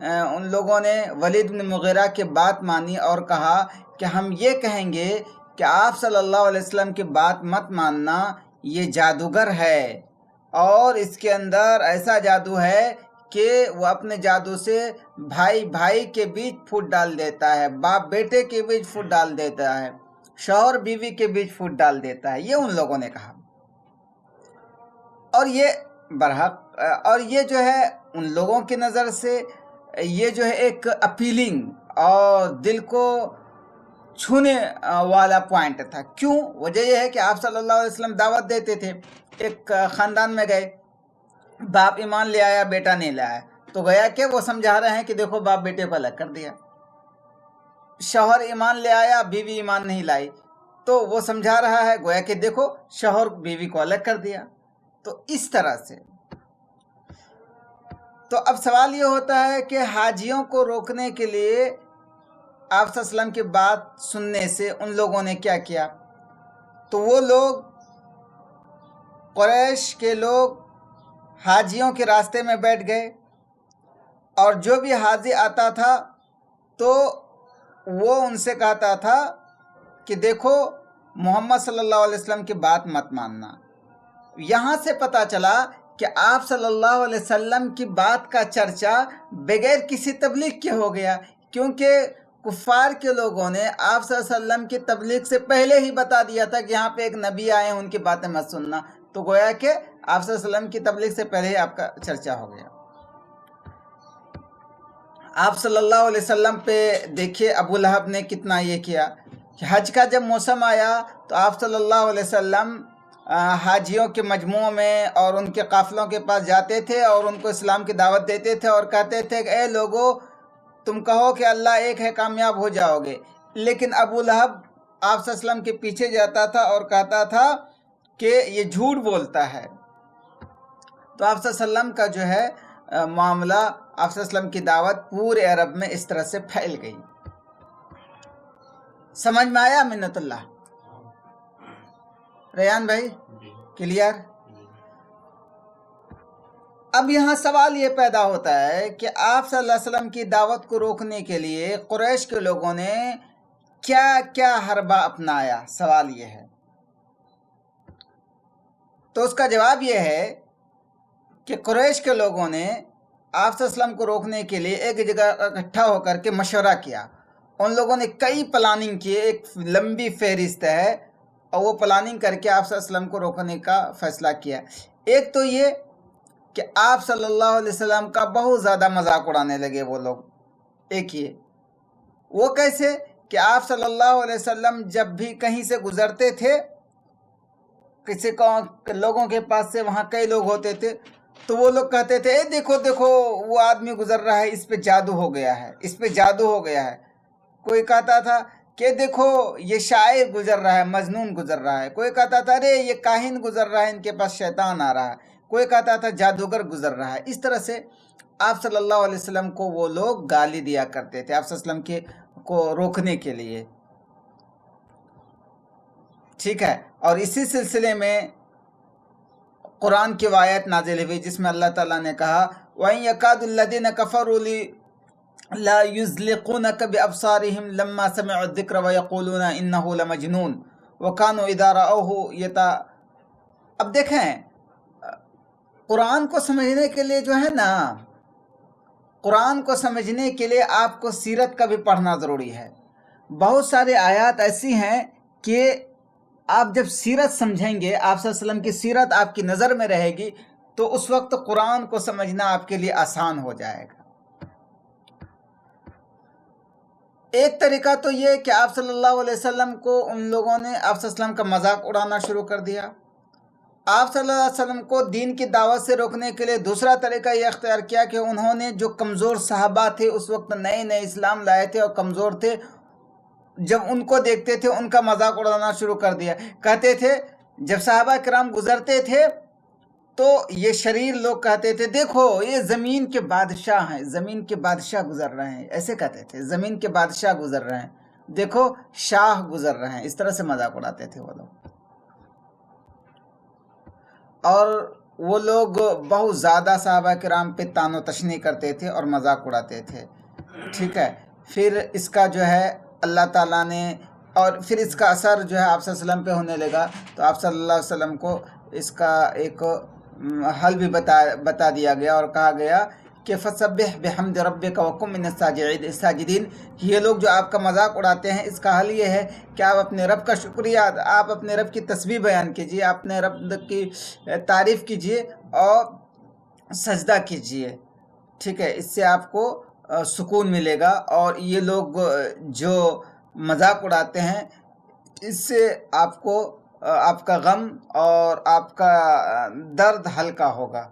ان لوگوں نے ولید بن مغیرہ کی بات مانی اور کہا کہ ہم یہ کہیں گے کہ آپ صلی اللہ علیہ وسلم کی بات مت ماننا، یہ جادوگر ہے اور اس کے اندر ایسا جادو ہے کہ وہ اپنے جادو سے بھائی بھائی کے بیچ پھوٹ ڈال دیتا ہے، باپ بیٹے کے بیچ پھوٹ ڈال دیتا ہے، شوہر بیوی کے بیچ پھوٹ ڈال دیتا ہے، یہ ان لوگوں نے کہا۔ اور یہ برحق اور یہ جو ہے ان لوگوں کی نظر سے یہ جو ہے ایک اپیلنگ اور دل کو چھونے والا پوائنٹ تھا۔ کیوں؟ وجہ یہ ہے کہ آپ صلی اللہ علیہ وسلم دعوت دیتے تھے، ایک خاندان میں گئے، باپ ایمان لے آیا، بیٹا نہیں لایا، تو گویا کہ وہ سمجھا رہے ہیں کہ دیکھو باپ بیٹے کو الگ کر دیا۔ شوہر ایمان لے آیا، بیوی ایمان نہیں لائی، تو وہ سمجھا رہا ہے گویا کہ دیکھو شوہر بیوی کو الگ کر دیا۔ تو اس طرح سے تو اب سوال یہ ہوتا ہے کہ حاجیوں کو روکنے کے لیے آپ صلی اللہ علیہ وسلم کی بات سننے سے ان لوگوں نے کیا کیا؟ تو وہ لوگ قریش کے لوگ حاجیوں کے راستے میں بیٹھ گئے، اور جو بھی حاجی آتا تھا تو وہ ان سے کہتا تھا کہ دیکھو محمد صلی اللہ علیہ وسلم کی بات مت ماننا۔ یہاں سے پتہ چلا کہ آپ صلی اللہ علیہ وسلم کی بات کا چرچا بغیر کسی تبلیغ کے ہو گیا، کیونکہ کفار کے لوگوں نے آپ صلی اللہ علیہ وسلم کی تبلیغ سے پہلے ہی بتا دیا تھا کہ یہاں پہ ایک نبی آئے ہیں، ان کی باتیں مت سننا۔ تو گویا کہ آپ صلی اللہ علیہ وسلم کی تبلیغ سے پہلے ہی آپ کا چرچا ہو گیا۔ آپ صلی اللہ علیہ وسلم پہ دیکھیے ابو لہب نے کتنا یہ کیا کہ حج کا جب موسم آیا تو آپ صلی اللہ علیہ وسلم حاجیوں کے مجموعوں میں اور ان کے قافلوں کے پاس جاتے تھے اور ان کو اسلام کی دعوت دیتے تھے اور کہتے تھے کہ اے لوگو تم کہو کہ اللہ ایک ہے، کامیاب ہو جاؤ گے۔ لیکن ابو لہب آپ صلی اللہ علیہ وسلم کے پیچھے جاتا تھا اور کہتا تھا کہ یہ جھوٹ بولتا ہے۔ تو آپ صلی اللہ علیہ وسلم کا جو ہے معاملہ، آپ صلی اللہ علیہ وسلم کی دعوت پورے عرب میں اس طرح سے پھیل گئی۔ سمجھ میں آیا منت اللہ؟ ریان بھائی کلیئر؟ اب یہاں سوال یہ پیدا ہوتا ہے کہ آپ صلی اللہ علیہ وسلم کی دعوت کو روکنے کے لیے قریش کے لوگوں نے کیا کیا حربہ اپنایا؟ سوال یہ ہے۔ تو اس کا جواب یہ ہے کہ قریش کے لوگوں نے آپ صلی اللہ علیہ وسلم کو روکنے کے لیے ایک جگہ اکٹھا ہو کر کے مشورہ کیا۔ ان لوگوں نے کئی پلاننگ کی، ایک لمبی فہرست ہے، اور وہ پلاننگ کر کے آپ صلی اللہ علیہ وسلم کو روکنے کا فیصلہ کیا۔ ایک تو یہ کہ آپ صلی اللہ علیہ وسلم کا بہت زیادہ مذاق اڑانے لگے وہ لوگ۔ ایک یہ وہ کیسے کہ آپ صلی اللہ علیہ وسلم جب بھی کہیں سے گزرتے تھے، کسی لوگوں کے پاس سے، وہاں کئی لوگ ہوتے تھے، تو وہ لوگ کہتے تھے اے دیکھو دیکھو وہ آدمی گزر رہا ہے، اس پہ جادو ہو گیا ہے، اس پہ جادو ہو گیا ہے۔ کوئی کہتا تھا کہ دیکھو یہ شاعر گزر رہا ہے، مجنون گزر رہا ہے۔ کوئی کہتا تھا ارے یہ کاہن گزر رہا ہے، ان کے پاس شیطان آ رہا ہے۔ کوئی کہتا تھا جادوگر گزر رہا ہے۔ اس طرح سے آپ صلی اللہ علیہ وسلم کو وہ لوگ گالی دیا کرتے تھے، آپ صلی اللہ علیہ وسلم کو روکنے کے لیے، ٹھیک ہے۔ اور اسی سلسلے میں قرآن کی آیت نازل ہوئی جس میں اللہ تعالیٰ نے کہا وَإِن يَكَادُ الَّذِينَ كَفَرُوا لَا يُزْلِقُونَكَ بِأَبْصَارِهِمْ لَمَّا سَمِعُوا الذِّكْرَ وَيَقُولُونَ إِنَّهُ لَمَجْنُونٌ وَكَانُوا إِذَا رَأَوْهُ اب دیکھیں، قرآن کو سمجھنے کے لیے جو ہے نا، قرآن کو سمجھنے کے لیے آپ کو سیرت کا بھی پڑھنا ضروری ہے۔ بہت سارے آیات ایسی ہیں کہ آپ جب سیرت سمجھیں گے، آپ صلی اللہ علیہ وسلم کی سیرت آپ کی نظر میں رہے گی، تو اس وقت قرآن کو سمجھنا آپ کے لیے آسان ہو جائے گا۔ ایک طریقہ تو یہ کہ آپ صلی اللہ علیہ وسلم کو ان لوگوں نے آپ صلی اللہ علیہ وسلم کا مذاق اڑانا شروع کر دیا۔ آپ صلی اللہ علیہ وسلم کو دین کی دعوت سے روکنے کے لیے دوسرا طریقہ یہ اختیار کیا کہ انہوں نے جو کمزور صحابہ تھے، اس وقت نئے نئے اسلام لائے تھے اور کمزور تھے، جب ان کو دیکھتے تھے ان کا مذاق اڑانا شروع کر دیا۔ کہتے تھے جب صحابہ کرام گزرتے تھے تو یہ شریر لوگ کہتے تھے دیکھو یہ زمین کے بادشاہ ہیں، زمین کے بادشاہ گزر رہے ہیں، ایسے کہتے تھے زمین کے بادشاہ گزر رہے ہیں، دیکھو شاہ گزر رہے ہیں، اس طرح سے مذاق اڑاتے تھے وہ لوگ۔ اور وہ لوگ بہت زیادہ صحابہ کرام پہ تان و تشنی کرتے تھے اور مذاق اڑاتے تھے، ٹھیک ہے۔ پھر اس کا جو ہے اللہ تعالیٰ نے، اور پھر اس کا اثر جو ہے آپ صلی اللہ علیہ وسلم پہ ہونے لگا، تو آپ صلی اللہ علیہ وسلم کو اس کا ایک حل بھی بتا دیا گیا اور کہا گیا کہ فسبح بحمد ربک وکن من الساجدین، کہ یہ لوگ جو آپ کا مذاق اڑاتے ہیں اس کا حل یہ ہے کہ آپ اپنے رب کا شکریہ، آپ اپنے رب کی تسبیح بیان کیجیے، اپنے رب کی تعریف کیجیے اور سجدہ کیجیے، ٹھیک ہے۔ اس سے آپ کو سکون ملے گا، اور یہ لوگ جو مذاق اڑاتے ہیں اس سے آپ کو آپ کا غم اور آپ کا درد ہلکا ہوگا۔